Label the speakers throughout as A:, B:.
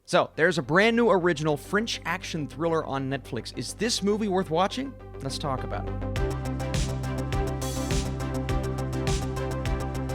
A: So, there's a brand new original French action thriller on Netflix. Is this movie worth watching? Let's talk about it.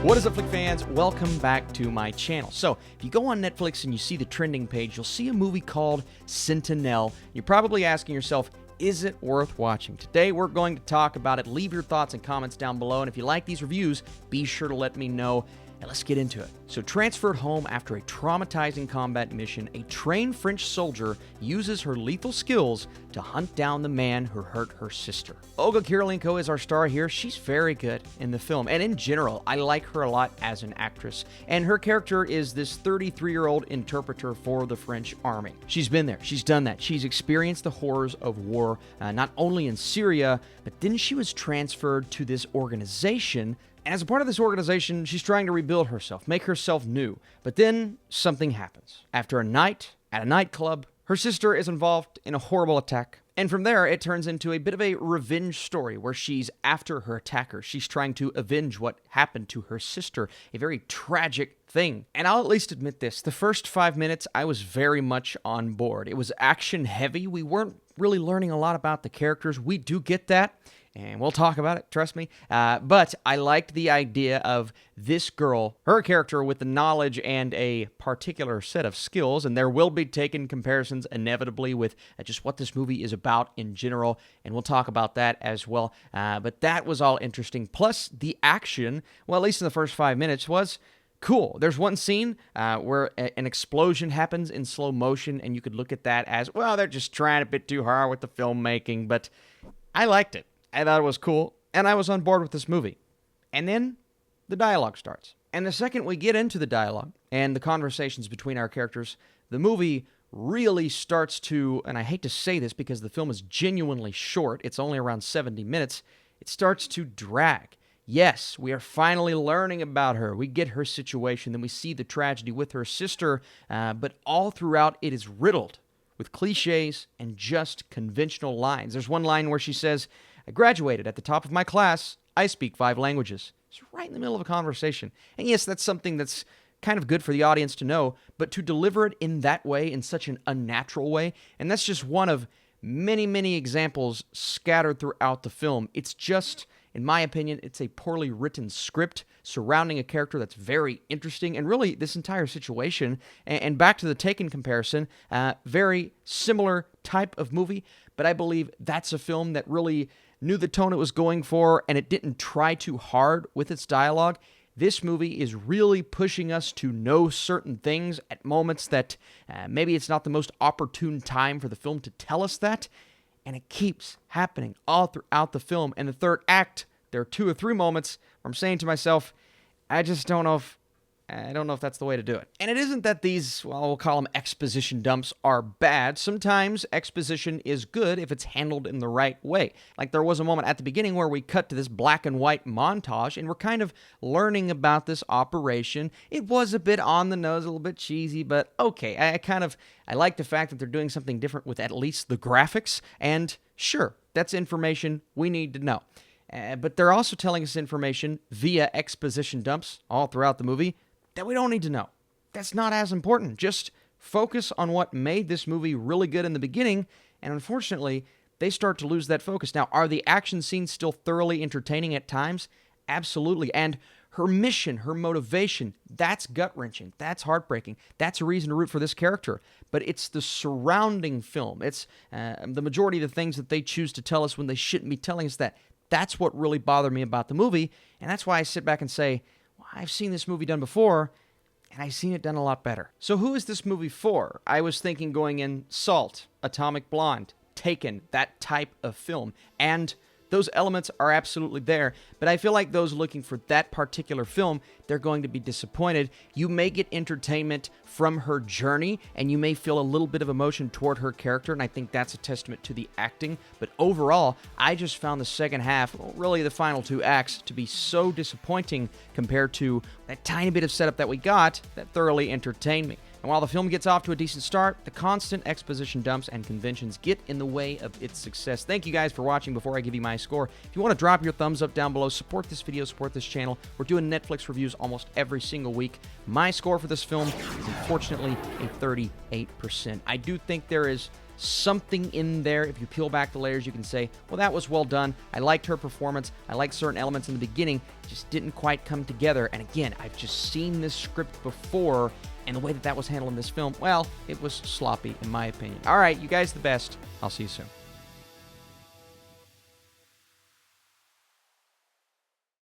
A: What is up, Flick fans? Welcome back to my channel. So, if you go on Netflix and you see the trending page, you'll see a movie called Sentinelle. You're probably asking yourself, is it worth watching? Today, we're going to talk about it. Leave your thoughts and comments down below, and if you like these reviews, be sure to let me know. And let's get into it. So, transferred home after a traumatizing combat mission, a trained French soldier uses her lethal skills to hunt down the man who hurt her sister. Olga Kurylenko is our star here. She's very good in the film, and in general, I like her a lot as an actress. And her character is this 33-year-old interpreter for the French army. She's been there. She's done that. She's experienced the horrors of war, not only in Syria, but then she was transferred to this organization. And as a part of this organization, she's trying to rebuild herself, make herself new. But then something happens. After a night at a nightclub, her sister is involved in a horrible attack. And from there, it turns into a bit of a revenge story where she's after her attacker. She's trying to avenge what happened to her sister. A very tragic thing. And I'll at least admit this. The first 5 minutes, I was very much on board. It was action heavy. We weren't really learning a lot about the characters. We do get that. And we'll talk about it, trust me. But I liked the idea of this girl, her character with the knowledge and a particular set of skills, and there will be taken comparisons inevitably with just what this movie is about in general, and we'll talk about that as well. But that was all interesting. Plus, the action, well, at least in the first 5 minutes, was cool. There's one scene where an explosion happens in slow motion, and you could look at that as, well, they're just trying a bit too hard with the filmmaking, but I liked it. I thought it was cool, and I was on board with this movie. And then the dialogue starts. And the second we get into the dialogue and the conversations between our characters, the movie really starts to, and I hate to say this because the film is genuinely short, it's only around 70 minutes, it starts to drag. Yes, we are finally learning about her. We get her situation, then we see the tragedy with her sister, but all throughout it is riddled with cliches and just conventional lines. There's one line where she says, I graduated at the top of my class. I speak 5 languages. It's right in the middle of a conversation. And yes, that's something that's kind of good for the audience to know, but to deliver it in that way, in such an unnatural way, and that's just one of many, many examples scattered throughout the film. It's just, in my opinion, it's a poorly written script surrounding a character that's very interesting, and really this entire situation, and back to the Taken comparison, very similar type of movie, but I believe that's a film that really knew the tone it was going for, and it didn't try too hard with its dialogue. This movie is really pushing us to know certain things at moments that maybe it's not the most opportune time for the film to tell us that, and it keeps happening all throughout the film. And the third act, there are 2 or 3 moments where I'm saying to myself, I don't know if that's the way to do it. And it isn't that these, well, we'll call them exposition dumps, are bad. Sometimes exposition is good if it's handled in the right way. Like there was a moment at the beginning where we cut to this black and white montage, and we're kind of learning about this operation. It was a bit on the nose, a little bit cheesy, but okay. I like the fact that they're doing something different with at least the graphics, and sure, that's information we need to know. But they're also telling us information via exposition dumps all throughout the movie that we don't need to know. That's not as important. Just focus on what made this movie really good in the beginning, and unfortunately, they start to lose that focus. Now, are the action scenes still thoroughly entertaining at times? Absolutely. And her mission, her motivation, that's gut-wrenching. That's heartbreaking. That's a reason to root for this character. But it's the surrounding film. It's the majority of the things that they choose to tell us when they shouldn't be telling us that. That's what really bothered me about the movie, and that's why I sit back and say, I've seen this movie done before, and I've seen it done a lot better. So who is this movie for? I was thinking going in Salt, Atomic Blonde, Taken, that type of film. And those elements are absolutely there, but I feel like those looking for that particular film, they're going to be disappointed. You may get entertainment from her journey, and you may feel a little bit of emotion toward her character, and I think that's a testament to the acting. But overall, I just found the second half, well, really the final 2 acts, to be so disappointing compared to that tiny bit of setup that we got that thoroughly entertained me. And while the film gets off to a decent start, the constant exposition dumps and conventions get in the way of its success. Thank you guys for watching. Before I give you my score, if you want to drop your thumbs up down below, support this video, support this channel. We're doing Netflix reviews almost every single week. My score for this film is unfortunately a 38%. I do think there is something in there. If you peel back the layers, you can say, well, that was well done. I liked her performance. I liked certain elements in the beginning. Just didn't quite come together. And again, I've just seen this script before, and the way that was handled in this film, well, it was sloppy in my opinion. All right, you guys the best. I'll see you soon.